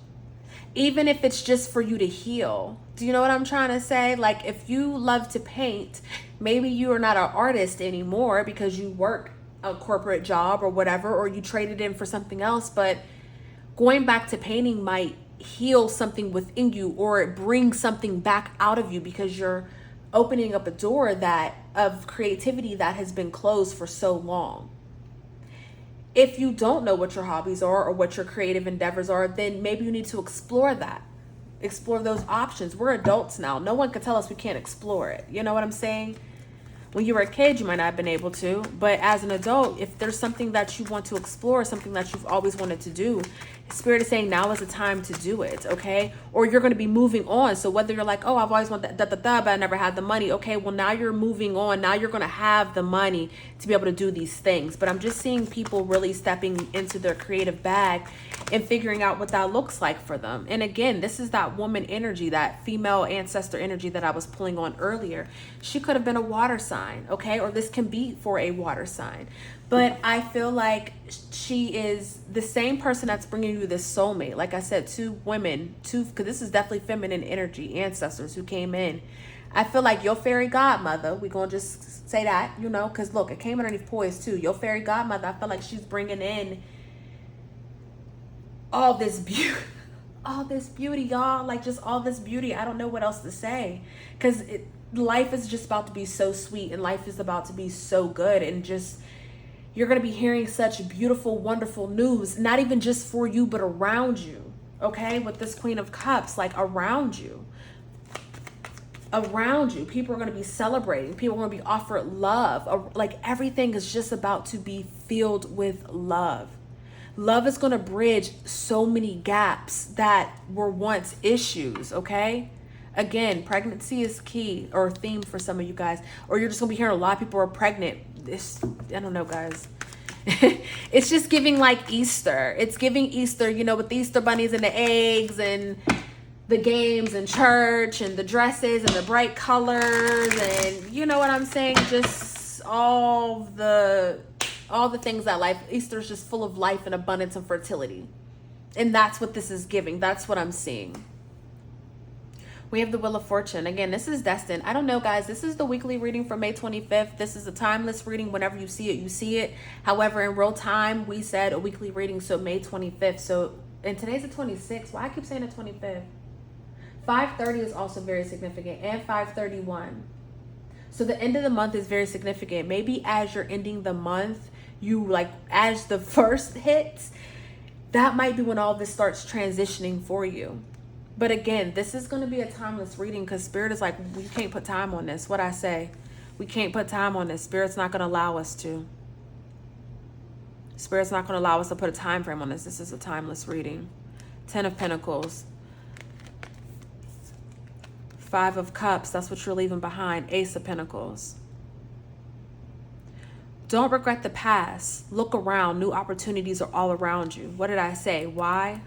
Even if it's just for you to heal. Do you know what I'm trying to say? Like, if you love to paint, maybe you are not an artist anymore because you work a corporate job or whatever, or you traded in for something else, but going back to painting might heal something within you, or it brings something back out of you because you're opening up a door that of creativity that has been closed for so long. If you don't know what your hobbies are or what your creative endeavors are, then maybe you need to explore that. Explore those options. We're adults now. No one can tell us we can't explore it. You know what I'm saying? When you were a kid, you might not have been able to, but as an adult, if there's something that you want to explore, something that you've always wanted to do, Spirit is saying now is the time to do it, okay? Or you're going to be moving on. So whether you're like, oh, I've always wanted that, but I never had the money. Okay, well, now you're moving on. Now you're going to have the money to be able to do these things. But I'm just seeing people really stepping into their creative bag and figuring out what that looks like for them. And again, this is that woman energy, that female ancestor energy that I was pulling on earlier. She could have been a water sign, okay? Or this can be for a water sign. But I feel like she is the same person that's bringing you this soulmate. Like I said, two women, because this is definitely feminine energy, ancestors who came in. I feel like your fairy godmother, we're going to just say that, you know, because look, it came underneath poise too. Your fairy godmother, I feel like she's bringing in all this beauty, y'all, like just all this beauty. I don't know what else to say, because life is just about to be so sweet, and life is about to be so good, and just you're going to be hearing such beautiful, wonderful news, not even just for you, but around you, okay? With this Queen of Cups, like around you. People are going to be celebrating. People are going to be offered love. Like everything is just about to be filled with love. Love is going to bridge so many gaps that were once issues, okay? Again, pregnancy is key or theme for some of you guys. Or you're just going to be hearing a lot of people are pregnant. I don't know, guys. It's just giving like Easter. It's giving Easter, you know, with the Easter bunnies and the eggs and the games and church and the dresses and the bright colors and you know what I'm saying? Just all the things that life, Easter is just full of life and abundance and fertility. And that's what this is giving. That's what I'm seeing. We have the Wheel of Fortune. Again, this is destined. I don't know, guys. This is the weekly reading for May 25th. This is a timeless reading. Whenever you see it, you see it. However, in real time, we said a weekly reading, so May 25th. So, and today's the 26th. Why I keep saying the 25th? 5:30 is also very significant, and 5:31. So the end of the month is very significant. Maybe as you're ending the month, you like, as the first hits, that might be when all this starts transitioning for you. But again, this is going to be a timeless reading because Spirit is like, we can't put time on this. What I say, we can't put time on this. Spirit's not going to allow us to. Spirit's not going to allow us to put a time frame on this. This is a timeless reading. 10 of Pentacles. 5 of Cups. That's what you're leaving behind. Ace of Pentacles. Don't regret the past. Look around. New opportunities are all around you. What did I say? Why?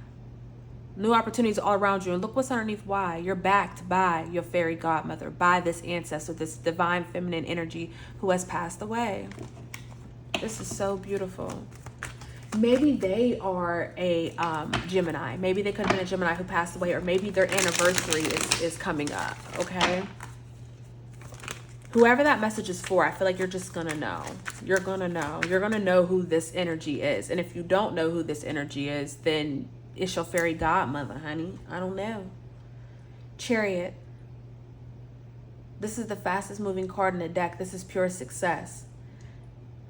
New opportunities all around you. And look what's underneath why. You're backed by your fairy godmother, by this ancestor, this divine feminine energy who has passed away. This is so beautiful. Maybe they are a Gemini. Maybe they could have been a Gemini who passed away, or maybe their anniversary is coming up, okay? Whoever that message is for, I feel like you're just going to know. You're going to know. You're going to know who this energy is. And if you don't know who this energy is, then it's your fairy godmother, honey. I don't know. Chariot. This is the fastest moving card in the deck. This is pure success.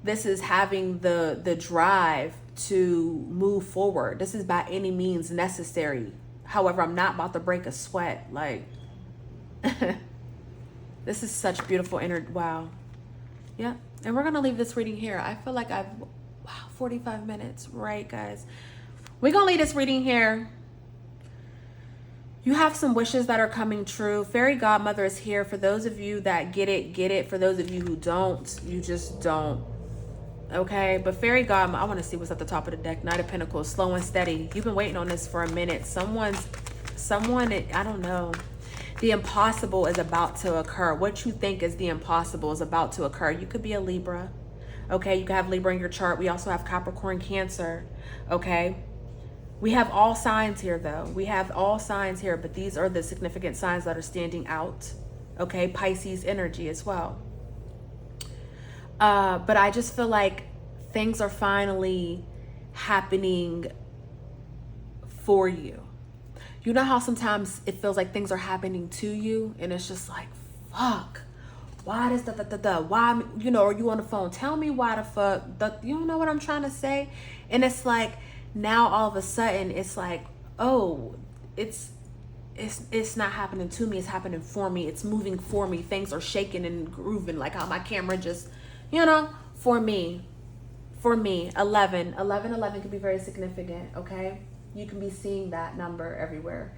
This is having the drive to move forward. This is by any means necessary. However, I'm not about to break a sweat. Like, this is such beautiful energy. Wow. Yeah. And we're going to leave this reading here. I feel like wow, 45 minutes. Right, guys? We're going to leave this reading here. You have some wishes that are coming true. Fairy godmother is here. For those of you that get it, get it. For those of you who don't, you just don't. Okay, but fairy godmother, I want to see what's at the top of the deck. Knight of Pentacles, slow and steady. You've been waiting on this for a minute. Someone, I don't know. The impossible is about to occur. What you think is the impossible is about to occur. You could be a Libra. Okay, you could have Libra in your chart. We also have Capricorn, Cancer. Okay, we have all signs here though. We have all signs here, but these are the significant signs that are standing out. Okay, Pisces energy as well. But I just feel like things are finally happening for you. You know how sometimes it feels like things are happening to you and it's just like, fuck, why does why, you know, are you on the phone? Tell me why the fuck, you don't know what I'm trying to say? And it's like, now all of a sudden it's like, oh, it's not happening to me. It's happening for me. It's moving for me. Things are shaking and grooving, like how my camera just, you know, for me, 11 can be very significant. Okay. You can be seeing that number everywhere.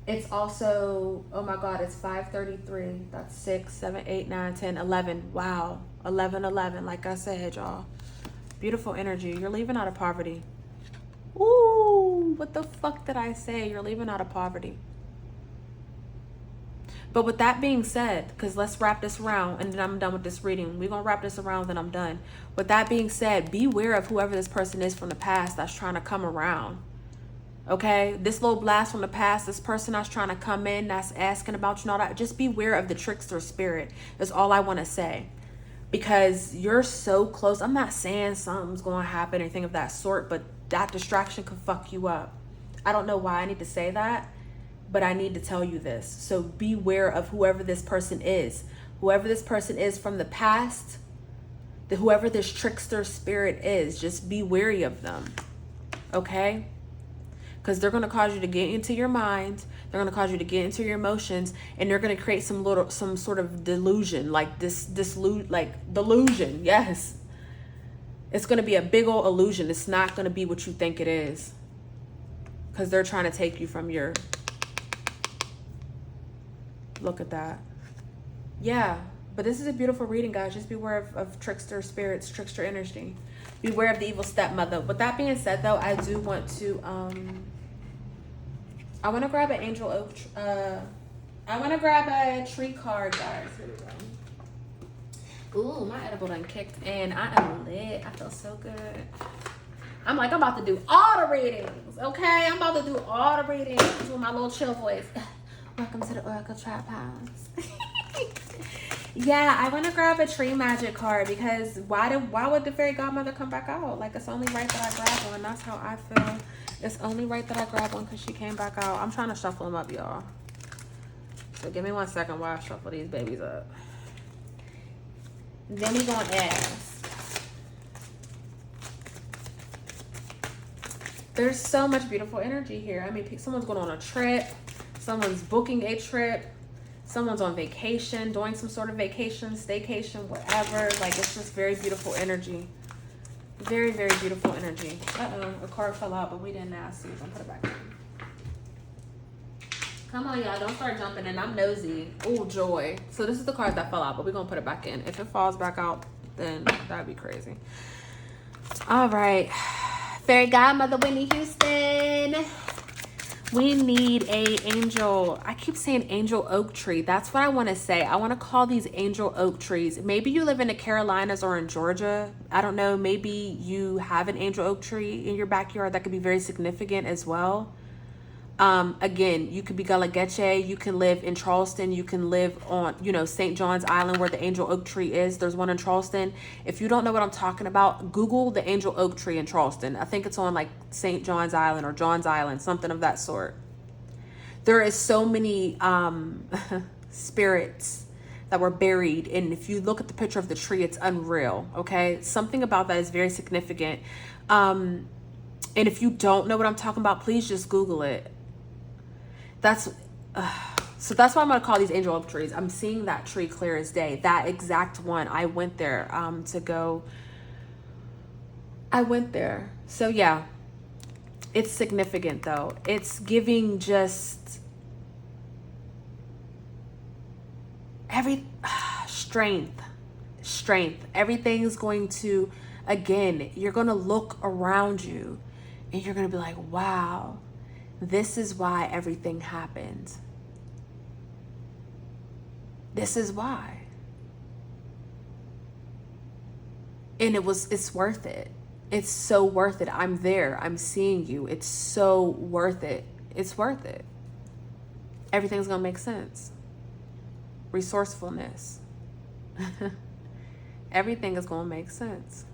It's also, oh my God, it's 533. That's 6, 7, 8, 9, 10, 11. Wow. 11. Like I said, y'all, beautiful energy. You're leaving out of poverty. Ooh, what the fuck did I say? You're leaving out of poverty. But with that being said, because let's wrap this around and then I'm done with this reading. We're going to wrap this around, then I'm done. With that being said, beware of whoever this person is from the past that's trying to come around. Okay? This little blast from the past, this person that's trying to come in, that's asking about you and all that, just beware of the trickster spirit is all I want to say. Because you're so close. I'm not saying something's going to happen or anything of that sort, but that distraction could fuck you up. I don't know why I need to say that, but I need to tell you this. So beware of whoever this person is. Whoever this person is from the past, whoever this trickster spirit is, just be wary of them. Okay? Because they're going to cause you to get into your mind. They're going to cause you to get into your emotions, and they're going to create some sort of delusion, like delusion. Yes. It's going to be a big old illusion. It's not going to be what you think it is. Because they're trying to take you from your... Look at that. Yeah, but this is a beautiful reading, guys. Just beware of trickster spirits, trickster energy. Beware of the evil stepmother. With that being said, though, I do want to, I want to grab an angel oak, I want to grab a tree card, guys. Here we go. Ooh, my edible done kicked in. I am lit. I feel so good. I'm about to do all the readings, okay? I'm about to do all the readings with my little chill voice. Welcome to the Oracle Traphouse. Yeah, I want to grab a tree magic card because why would the fairy godmother come back out? Like, it's only right that I grab one. That's how I feel. It's only right that I grab one because she came back out. I'm trying to shuffle them up, y'all. So give me 1 second while I shuffle these babies up. Then we gonna ask. There's so much beautiful energy here. I mean, someone's going on a trip. Someone's booking a trip. Someone's on vacation, doing some sort of vacation, staycation, whatever. Like, it's just very beautiful energy. Very, very beautiful energy. Uh-oh, a card fell out, but we didn't ask you. Don't put it back in. Come on, y'all. Don't start jumping in. I'm nosy. Oh, joy. So this is the card that fell out, but we're going to put it back in. If it falls back out, then that'd be crazy. All right. Fairy Godmother Whitney Houston. We need a angel. I keep saying angel oak tree. That's what I want to say. I want to call these angel oak trees. Maybe you live in the Carolinas or in Georgia. I don't know. Maybe you have an angel oak tree in your backyard that could be very significant as well. Again, you could be Gullah Geechee. You can live in Charleston. You can live on, St. John's Island where the angel oak tree is. There's one in Charleston. If you don't know what I'm talking about, Google the angel oak tree in Charleston. I think it's on like St. John's Island or John's Island, something of that sort. There is so many spirits that were buried. And if you look at the picture of the tree, it's unreal. Okay. Something about that is very significant. And if you don't know what I'm talking about, please just Google it. So that's why I'm going to call these angel oak trees. I'm seeing that tree clear as day. That exact one. I went there So yeah, it's significant though. It's giving just strength. Everything's going to, again, you're going to look around you and you're going to be like, wow. This is why everything happened. This is why. And it's worth it. It's so worth it. I'm there. I'm seeing you. It's so worth it. It's worth it. Everything's going to make sense. Resourcefulness. Everything is going to make sense.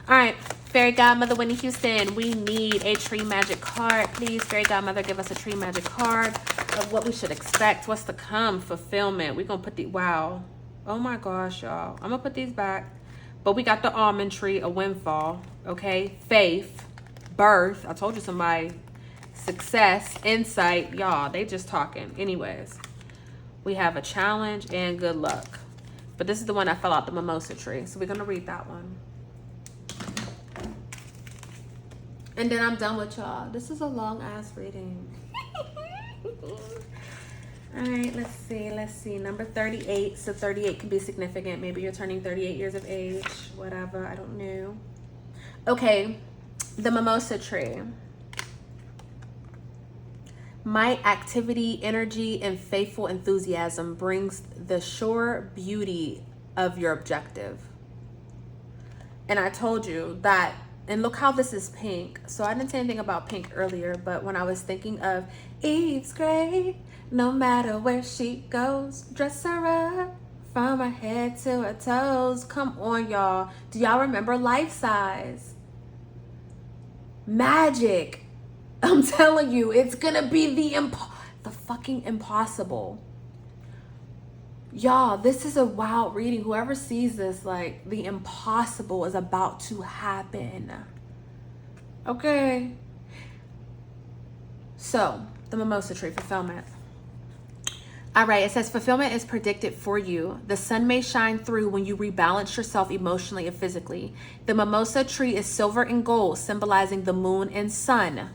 All right, Fairy Godmother Whitney Houston, we need a tree magic card. Please, Fairy Godmother, give us a tree magic card of what we should expect. What's to come? Fulfillment. We're going to put wow. Oh my gosh, y'all. I'm going to put these back. But we got the almond tree, a windfall. Okay. Faith, birth. I told you somebody. Success, insight. Y'all, they just talking. Anyways, we have a challenge and good luck. But this is the one that fell out, the mimosa tree. So we're going to read that one. And then I'm done with y'all. This is a long ass reading. All right, let's see. Number 38. So 38 can be significant. Maybe you're turning 38 years of age. Whatever. I don't know. Okay. The mimosa tree. Might, activity, energy, and faithful enthusiasm brings the sure beauty of your objective. And I told you that. And look how this is pink. So I didn't say anything about pink earlier, but when I was thinking of Eve's great, no matter where she goes, dress her up from her head to her toes. Come on, y'all. Do y'all remember Life Size? Magic. I'm telling you, it's gonna be the fucking impossible. Y'all, this is a wild reading. Whoever sees this, like, the impossible is about to happen. Okay. So, the mimosa tree, fulfillment. All right, it says fulfillment is predicted for you. The sun may shine through when you rebalance yourself emotionally and physically. The mimosa tree is silver and gold, symbolizing the moon and sun.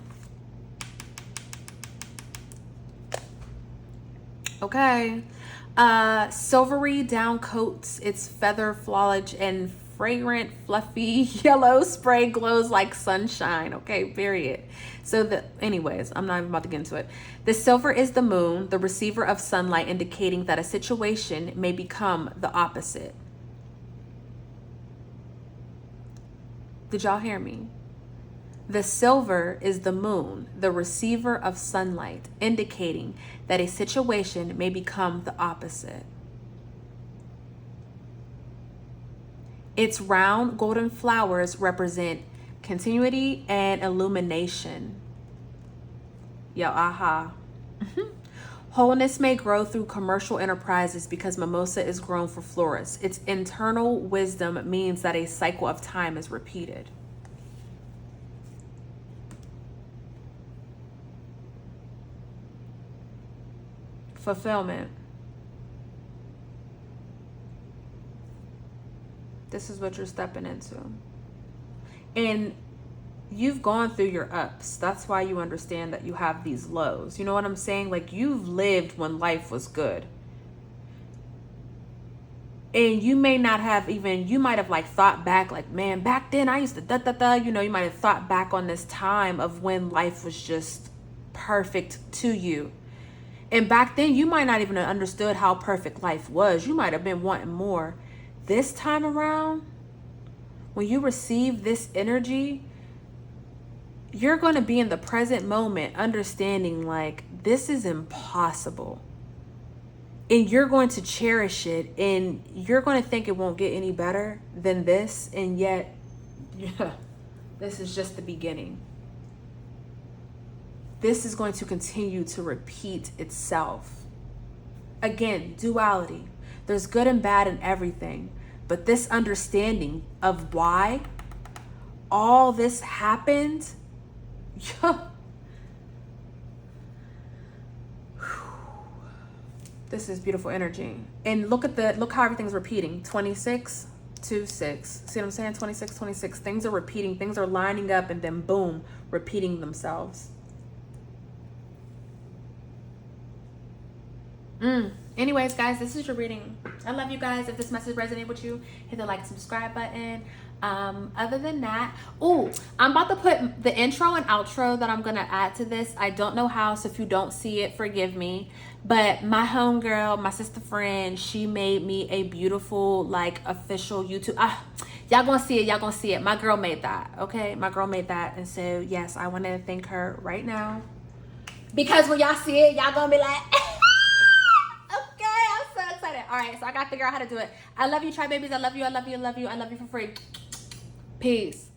Okay. Silvery down coats its feather foliage and fragrant fluffy yellow spray glows like sunshine. Okay, period. So anyways, I'm not even about to get into it. The silver is the moon, the receiver of sunlight, indicating that a situation may become the opposite. Did y'all hear me? The silver is the moon, the receiver of sunlight, indicating that a situation may become the opposite. Its round golden flowers represent continuity and illumination. Yo, aha. Wholeness may grow through commercial enterprises because mimosa is grown for florists. Its internal wisdom means that a cycle of time is repeated. Fulfillment. This is what you're stepping into. And you've gone through your ups. That's why you understand that you have these lows. You know what I'm saying? Like, you've lived when life was good. And you may not have even, you might have like thought back, like, man, back then I used to da. You know, you might have thought back on this time of when life was just perfect to you. And back then you might not even have understood how perfect life was. You might have been wanting more. This time around, when you receive this energy, you're going to be in the present moment understanding like, this is impossible. And you're going to cherish it, and you're going to think it won't get any better than this. And yet, yeah, this is just the beginning. This is going to continue to repeat itself. Again, duality. There's good and bad in everything. But this understanding of why all this happened, yeah. This is beautiful energy. And look how everything's repeating. 26, 2, 6. See what I'm saying? 26, 26. Things are repeating. Things are lining up, and then boom, repeating themselves. Anyways, guys, this is your reading. I love you guys. If this message resonated with you, hit the like and subscribe button. Other than that, I'm about to put the intro and outro that I'm gonna add to this. I don't know how, so if you don't see it, forgive me. But my homegirl, my sister friend, she made me a beautiful, like, official YouTube. Y'all gonna see it. Y'all gonna see it. My girl made that. Okay, my girl made that, and so yes, I want to thank her right now, because when y'all see it, y'all gonna be like. All right, so I gotta figure out how to do it. I love you, Tribe Babies. I love you. I love you. I love you. I love you for free. Peace.